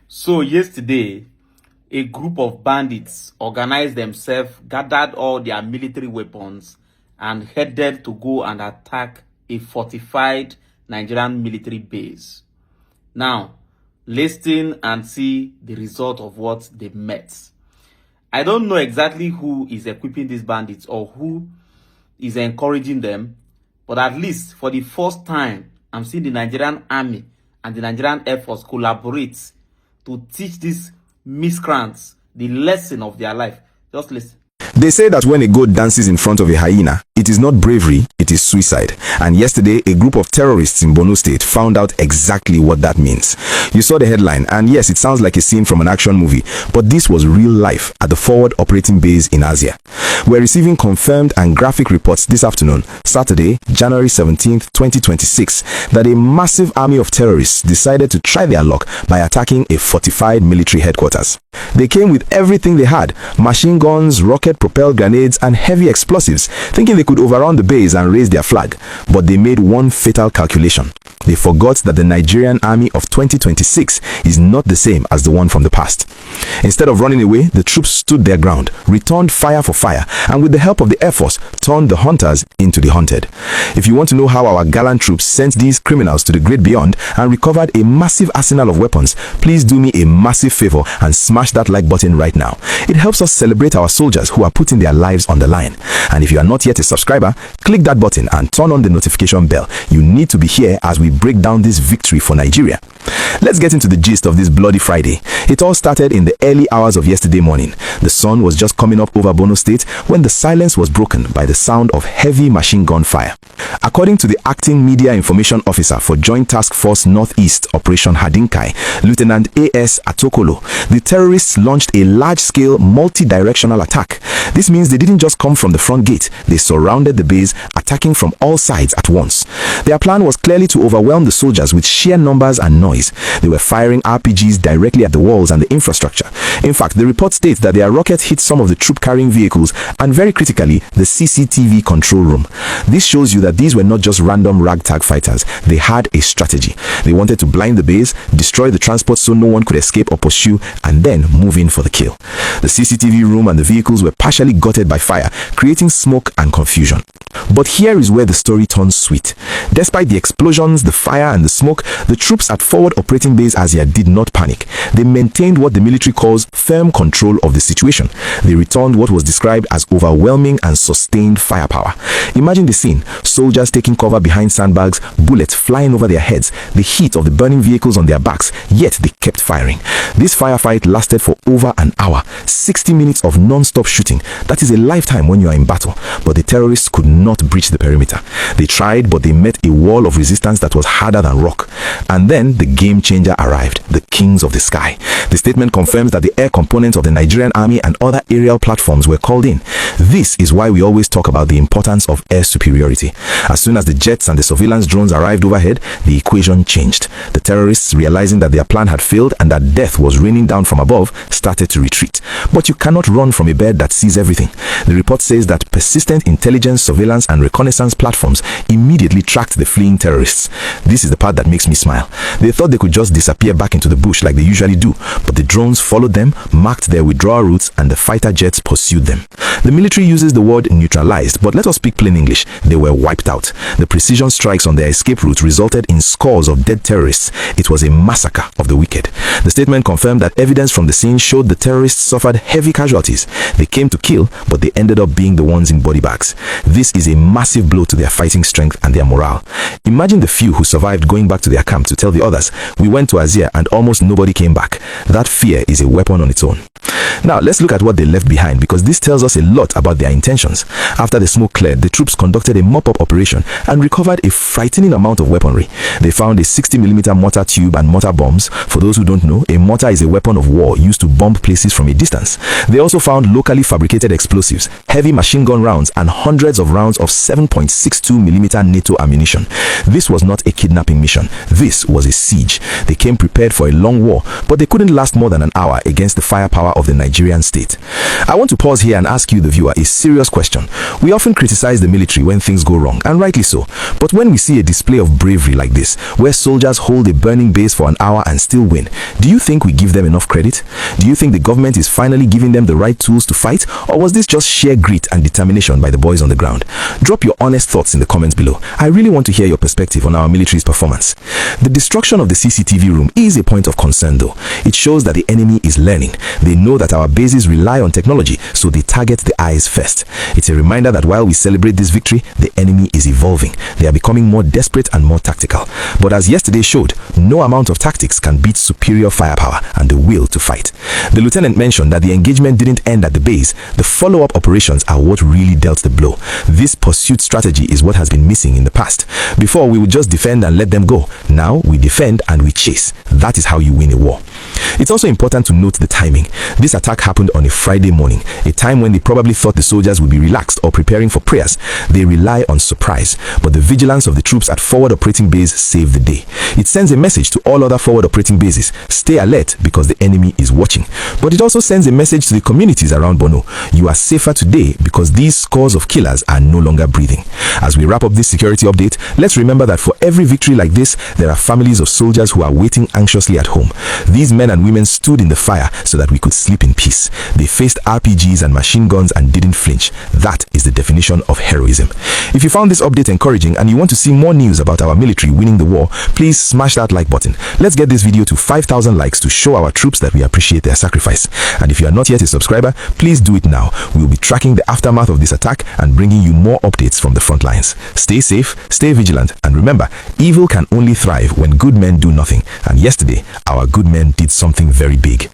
So yesterday, a group of bandits organized themselves, gathered all their military weapons, and headed to go and attack a fortified Nigerian military base. Now, listen and see the result of what they met. I don't know exactly who is equipping these bandits or who is encouraging them, but at least for the first time, I'm seeing the Nigerian army and the Nigerian Air Force collaborate to teach these miscreants the lesson of their life. Just listen. They say that when a goat dances in front of a hyena, it is not bravery, it is suicide. And yesterday, a group of terrorists in Borno State found out exactly what that means. You saw the headline, and yes, it sounds like a scene from an action movie, but this was real life at the forward operating base in Asia. We're receiving confirmed and graphic reports this afternoon, Saturday, January 17th, 2026, that a massive army of terrorists decided to try their luck by attacking a fortified military headquarters. They came with everything they had: machine guns, rocket-propelled grenades, and heavy explosives, thinking they could overrun the base and raise their flag. But they made one fatal calculation. They forgot that the Nigerian army of 2026 is not the same as the one from the past. Instead of running away, the troops stood their ground, returned fire for fire, and with the help of the Air Force, turned the hunters into the hunted. If you want to know how our gallant troops sent these criminals to the great beyond and recovered a massive arsenal of weapons, please do me a massive favor and smash that like button right now. It helps us celebrate our soldiers who are putting their lives on the line. And if you are not yet a subscriber, click that button and turn on the notification bell. You need to be here as we break down this victory for Nigeria. Let's get into the gist of this bloody Friday. It all started in the early hours of yesterday morning. The sun was just coming up over Borno State when the silence was broken by the sound of heavy machine gun fire. According to the acting media information officer for Joint Task Force Northeast Operation Hadinkai, Lieutenant A.S. Atokolo, the terrorists launched a large-scale multi-directional attack. This means they didn't just come from the front gate, they surrounded the base, attacking from all sides at once. Their plan was clearly to overwhelm the soldiers with sheer numbers and noise. They were firing RPGs directly at the walls and the infrastructure. In fact, the report states that their rockets hit some of the troop-carrying vehicles and, very critically, the CCTV control room. This shows you that these were not just random ragtag fighters. They had a strategy. They wanted to blind the base, destroy the transport so no one could escape or pursue, and then move in for the kill. The CCTV room and the vehicles were partially gutted by fire, creating smoke and confusion. But here is where the story turns sweet. Despite the explosions, the fire, and the smoke, the troops at Forward Operating Base Asia did not panic. They maintained what the military calls firm control of the situation. They returned what was described as overwhelming and sustained firepower. Imagine the scene: soldiers taking cover behind sandbags, bullets flying over their heads, the heat of the burning vehicles on their backs, yet they kept firing. This firefight lasted for over an hour, 60 minutes of non-stop shooting. That is a lifetime when you are in battle. But the terrorists could not breach the perimeter. They tried, but they met a wall of resistance that was harder than rock. And then the game changer arrived, the Kings of the Sky. The statement confirms that the air components of the Nigerian army and other aerial platforms were called in. This is why we always talk about the importance of air superiority. As soon as the jets and the surveillance drones arrived overhead, the equation changed. The terrorists, realizing that their plan had failed and that death was raining down from above, started to retreat. But you cannot run from a bird that sees everything. The report says that persistent intelligence, surveillance, and reconnaissance platforms immediately tracked the fleeing terrorists. This is the part that makes me smile. They thought they could just disappear back into the bush like they usually do, but the drones followed them, marked their withdrawal routes, and the fighter jets pursued them. The military uses the word neutralized, but let us speak plain English. They were wiped out. The precision strikes on their escape route resulted in scores of dead terrorists. It was a massacre of the wicked. The statement confirmed that evidence from the scene showed the terrorists suffered heavy casualties. They came to kill, but they ended up being the ones in body bags. This is a massive blow to their fighting strength and their morale. Imagine the few who survived going back to their camp to tell the others, "We went to Azia and almost nobody came back." That fear is a weapon on its own. Now, let's look at what they left behind, because this tells us a lot about their intentions. After the smoke cleared, the troops conducted a mop-up operation and recovered a frightening amount of weaponry. They found a 60mm mortar tube and mortar bombs. For those who don't know, a mortar is a weapon of war used to bomb places from a distance. They also found locally fabricated explosives, heavy machine gun rounds, and hundreds of rounds of 7.62mm NATO ammunition. This was not a kidnapping mission. This was a siege. They came prepared for a long war, but they couldn't last more than an hour against the firepower of the Nigerian state. I want to pause here and ask you, the viewer, a serious question. We often criticize the military when things go wrong, and rightly so. But when we see a display of bravery like this, where soldiers hold a burning base for an hour and still win, Do you think we give them enough credit? Do you think the government is finally giving them the right tools to fight, or was this just sheer grit and determination by the boys on the ground? Drop your honest thoughts in the comments below. I really want to hear your perspective on our military's performance. The destruction of the CCTV room is a point of concern though. It shows that the enemy is learning. They know that our bases rely on technology, so they target the eyes first. It's a reminder that while we celebrate this victory, the enemy is evolving. They are becoming more desperate and more tactical. But as yesterday showed, no amount of tactics can beat superior firepower and the will to fight. The lieutenant mentioned that the engagement didn't end at the base. The follow-up operations are what really dealt the blow. This pursuit strategy is what has been missing in the past. Before, we would just defend and let them go. Now, we defend and we chase. That is how you win a war. It's also important to note the timing. This attack happened on a Friday morning, a time when they probably thought the soldiers would be relaxed or preparing for prayers. They rely on surprise, but the vigilance of the troops at forward operating base saved the day. It sends a message to all other forward operating bases: stay alert because the enemy is watching. But it also sends a message to the communities around Borno: you are safer today because these scores of killers are no longer breathing. As we wrap up this security update, let's remember that for every victory like this, there are families of soldiers who are waiting anxiously at home. These men and women stood in the fire so that we could sleep in peace. They faced RPGs and machine guns and didn't flinch. That is the definition of heroism. If you found this update encouraging and you want to see more news about our military winning the war, please smash that like button. Let's get this video to 5,000 likes to show our troops that we appreciate their sacrifice. And if you are not yet a subscriber, please do it now. We will be tracking the aftermath of this attack and bringing you more updates from the front lines. Stay safe, stay vigilant, and remember, evil can only thrive when good men do nothing. And yesterday, our good men did something very big.